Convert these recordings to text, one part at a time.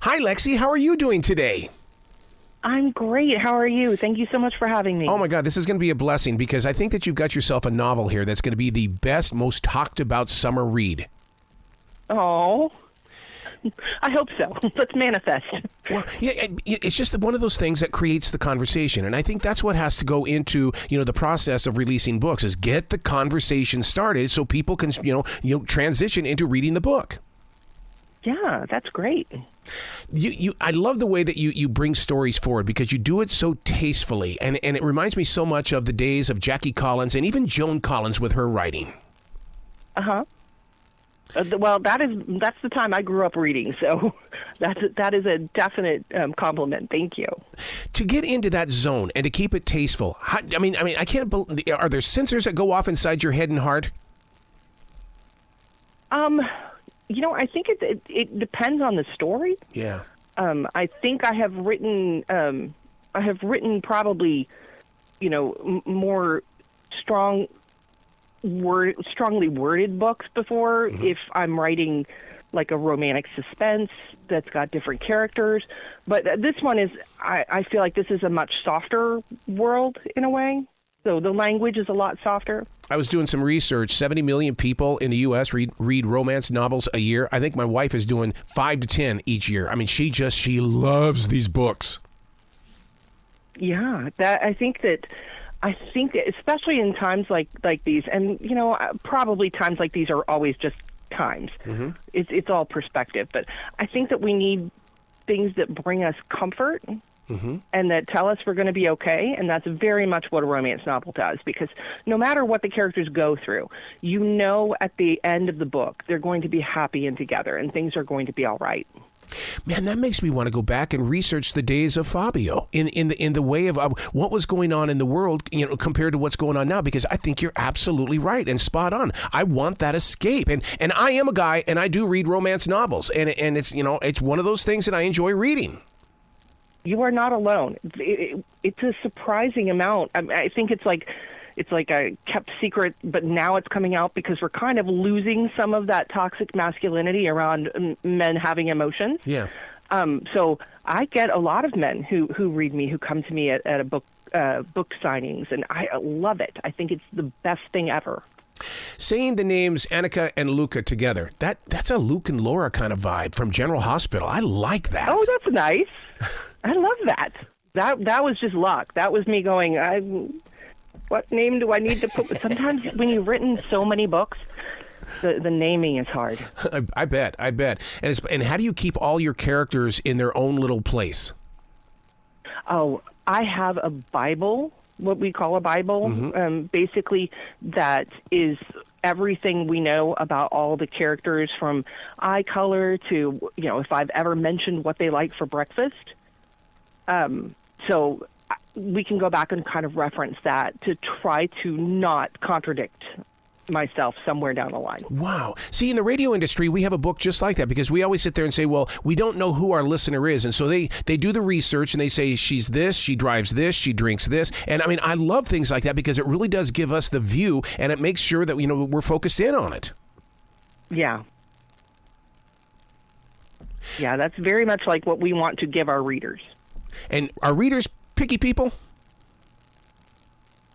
Hi, Lexi. How are you doing today? I'm great. How are you? Thank you so much for having me. Oh, my God. This is going to be a blessing because I think that you've got yourself a novel here that's going to be the best, most talked about summer read. Oh, I hope so. Let's manifest. Well, yeah, it's just one of those things that creates the conversation. And I think that's what has to go into, the process of releasing books is get the conversation started so people can, transition into reading the book. Yeah, that's great. I love the way that you bring stories forward because you do it so tastefully. And it reminds me so much of the days of Jackie Collins and even Joan Collins with her writing. Uh-huh. Well, that's the time I grew up reading, so that is a definite compliment. Thank you. To get into that zone and to keep it tasteful, I can't believe, are there sensors that go off inside your head and heart? I think it depends on the story. Yeah. I think I have written probably, more strongly worded books before. Mm-hmm. If I'm writing like a romantic suspense that's got different characters, but this one is I feel like this is a much softer world in a way, so the language is a lot softer. I was doing some research. 70 million people in the U.S. read romance novels a year. I think my wife is doing 5 to 10 each year. I mean, she loves these books. Yeah, I think that especially in times like these, and probably times like these are always just times. Mm-hmm. It's all perspective, but I think that we need things that bring us comfort. Mm-hmm. And that tell us we're going to be okay, and that's very much what a romance novel does, because no matter what the characters go through, at the end of the book they're going to be happy and together, and things are going to be all right. Man, that makes me want to go back and research the days of Fabio in the way of what was going on in the world, compared to what's going on now, because I think you're absolutely right and spot on. I want that escape, and I am a guy, and I do read romance novels, and it's it's one of those things that I enjoy reading. You are not alone. It's a surprising amount. I think it's like a kept secret, but now it's coming out because we're kind of losing some of that toxic masculinity around men having emotions. Yeah. So I get a lot of men who read me, who come to me at a book signings, and I love it. I think it's the best thing ever. Saying the names Anika and Luca together, that's a Luke and Laura kind of vibe from General Hospital. I like that. Oh, that's nice. I love that. That was just luck. That was me going, what name do I need to put? Sometimes when you've written so many books, the naming is hard. I bet. And how do you keep all your characters in their own little place? Oh, I have a Bible, what we call a Bible, mm-hmm. Basically that is everything we know about all the characters, from eye color to, if I've ever mentioned what they like for breakfast. So we can go back and kind of reference that to try to not contradict myself somewhere down the line. Wow. See, in the radio industry, we have a book just like that, because we always sit there and say, well, we don't know who our listener is. And so they do the research and they say, she's this, she drives this, she drinks this. And I love things like that because it really does give us the view, and it makes sure that, we're focused in on it. Yeah. Yeah, that's very much like what we want to give our readers. And are readers picky people?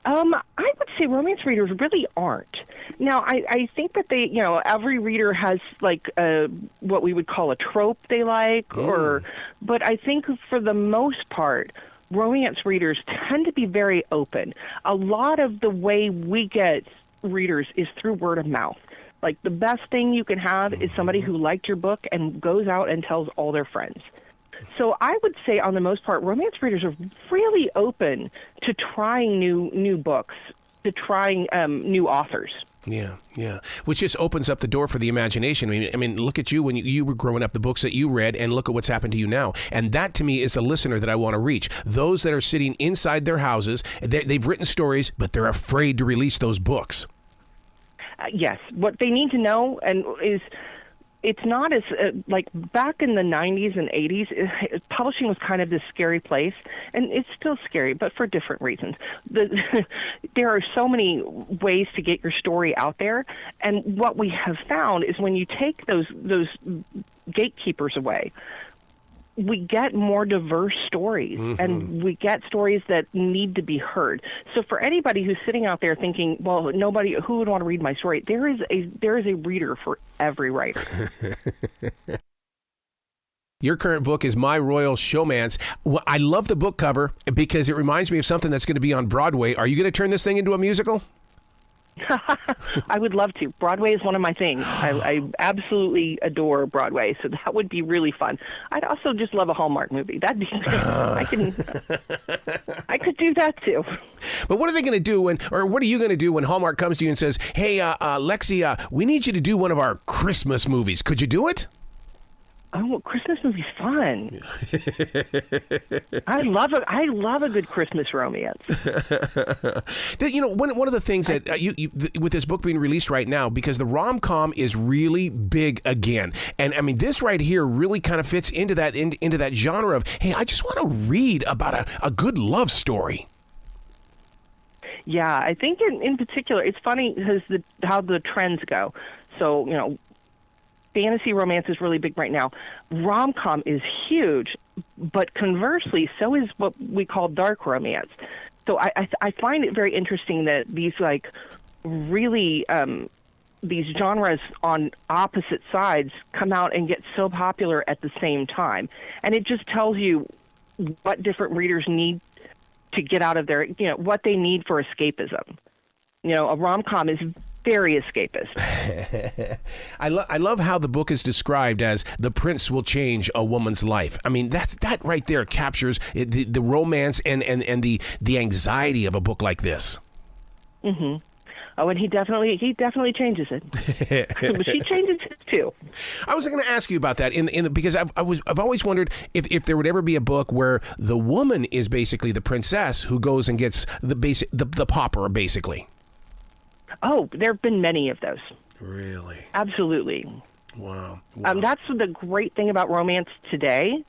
I would say romance readers really aren't. Now, I think that they, every reader has like what we would call a trope they like, but I think for the most part, romance readers tend to be very open. A lot of the way we get readers is through word of mouth. Like, the best thing you can have is somebody who liked your book and goes out and tells all their friends. So I would say, on the most part, romance readers are really open to trying new books, to trying new authors. Yeah. Which just opens up the door for the imagination. I mean, look at you when you were growing up, the books that you read, and look at what's happened to you now. And that, to me, is the listener that I want to reach. Those that are sitting inside their houses, they've written stories, but they're afraid to release those books. Yes. What they need to know is it's not as, like back in the 90s and 80s, publishing was kind of this scary place, and it's still scary, but for different reasons. There are so many ways to get your story out there, and what we have found is when you take those gatekeepers away, we get more diverse stories, and we get stories that need to be heard. So for anybody who's sitting out there thinking, well, who would want to read my story? There is a reader for every writer. Your current book is My Royal Showmance. Well, I love the book cover because it reminds me of something that's going to be on Broadway. Are you going to turn this thing into a musical? I would love to. Broadway is one of my things. I absolutely adore Broadway, so that would be really fun. I'd also just love a Hallmark movie. That'd be I could do that too. But what are they going to do what are you going to do when Hallmark comes to you and says, "Hey, Lexi, we need you to do one of our Christmas movies. Could you do it?" Oh, well, Christmas movie's fun. I love a good Christmas romance. One of the things that you with this book being released right now, because the rom-com is really big again, and I mean this right here really kind of fits into that genre of, hey, I just want to read about a good love story. Yeah, I think in particular, it's funny because how the trends go. So fantasy romance is really big right now. Rom-com is huge, but conversely, so is what we call dark romance. So I find it very interesting that these really these genres on opposite sides come out and get so popular at the same time, and it just tells you what different readers need to get out of their what they need for escapism. A rom-com is very escapist. I love how the book is described as the prince will change a woman's life. I mean, that right there captures the romance and the anxiety of a book like this. Mm-hmm. Oh, and he definitely changes it. But she changes it too. I was going to ask you about that because I've always wondered if there would ever be a book where the woman is basically the princess who goes and gets the pauper, basically. Oh, there have been many of those. Really? Absolutely. Wow. That's the great thing about romance today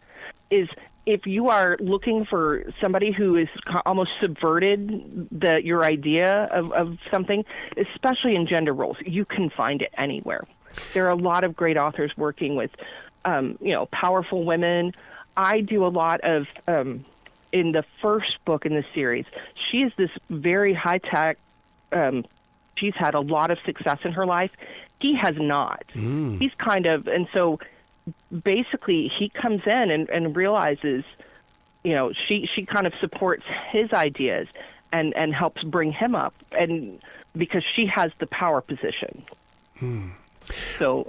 is if you are looking for somebody who is almost subverted your idea of something, especially in gender roles, you can find it anywhere. There are a lot of great authors working with, powerful women. I do a lot of, in the first book in the series, she is this very high-tech, she's had a lot of success in her life. He has not. He's and so basically he comes in and realizes, she kind of supports his ideas and helps bring him up, and because she has the power position. So,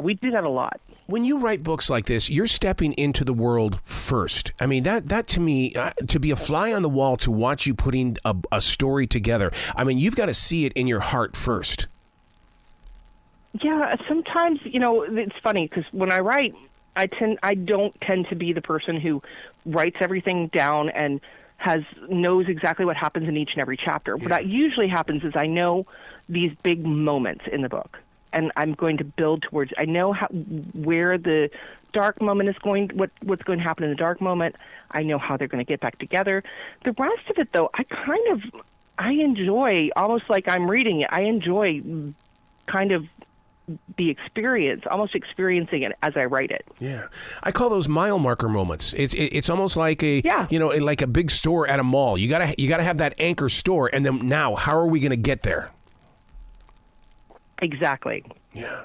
we do that a lot. When you write books like this, you're stepping into the world first. I mean, that to me, to be a fly on the wall, to watch you putting a story together, I mean, you've got to see it in your heart first. Yeah, sometimes, it's funny because when I write, I don't tend to be the person who writes everything down and knows exactly what happens in each and every chapter. Yeah. What usually happens is I know these big moments in the book, and I'm going to build towards. I know where the dark moment is what's going to happen in the dark moment. I know how they're going to get back together. The rest of it, though, I enjoy, almost like I'm reading it. I enjoy kind of the experience, almost experiencing it as I write it. Yeah, I call those mile marker moments. It's almost like like a big store at a mall. You gotta have that anchor store, and then now, how are we going to get there? Exactly. Yeah.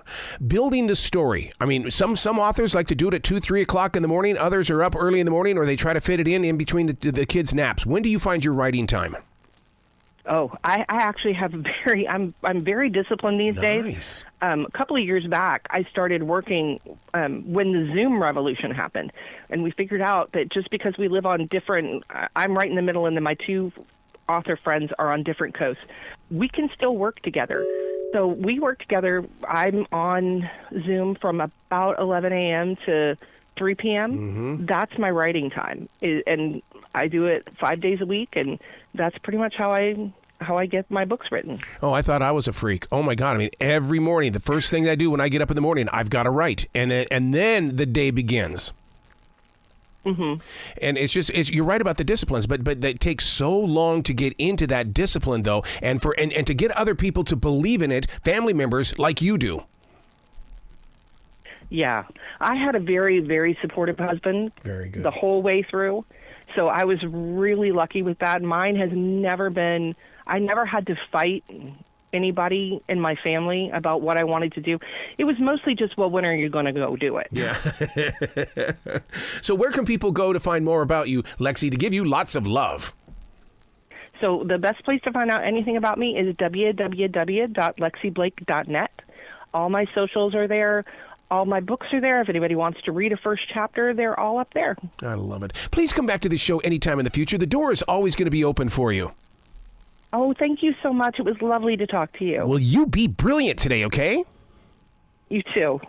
Building the story. I mean, some authors like to do it at 2-3 o'clock in the morning. Others are up early in the morning, or they try to fit it in between the kids' naps. When do you find your writing time? Oh, I actually have I'm very disciplined these days. A couple of years back, I started working when the Zoom revolution happened, and we figured out that just because we live on different, I'm right in the middle, and then my two author friends are on different coasts, we can still work together. So we work together. I'm on Zoom from about 11 a.m. to 3 p.m. Mm-hmm. That's my writing time, and I do it 5 days a week, and that's pretty much how I get my books written. Oh, I thought I was a freak. Oh my God! I mean, every morning, the first thing I do when I get up in the morning, I've got to write, and then the day begins. Mm-hmm. And you're right about the disciplines, but it takes so long to get into that discipline, though, and to get other people to believe in it, family members like you do. Yeah. I had a very, very supportive husband. Very good. The whole way through. So I was really lucky with that. Mine has never been, I never had to fight anybody in my family about what I wanted to do. It was mostly just, well, when are you going to go do it? Yeah. So where can people go to find more about you, Lexi, to give you lots of love? So the best place to find out anything about me is www.lexiblake.net. All my socials are there. All my books are there. If anybody wants to read a first chapter, they're all up there. I love it. Please come back to the show anytime in the future. The door is always going to be open for you. Oh, thank you so much. It was lovely to talk to you. Will you be brilliant today, okay? You too.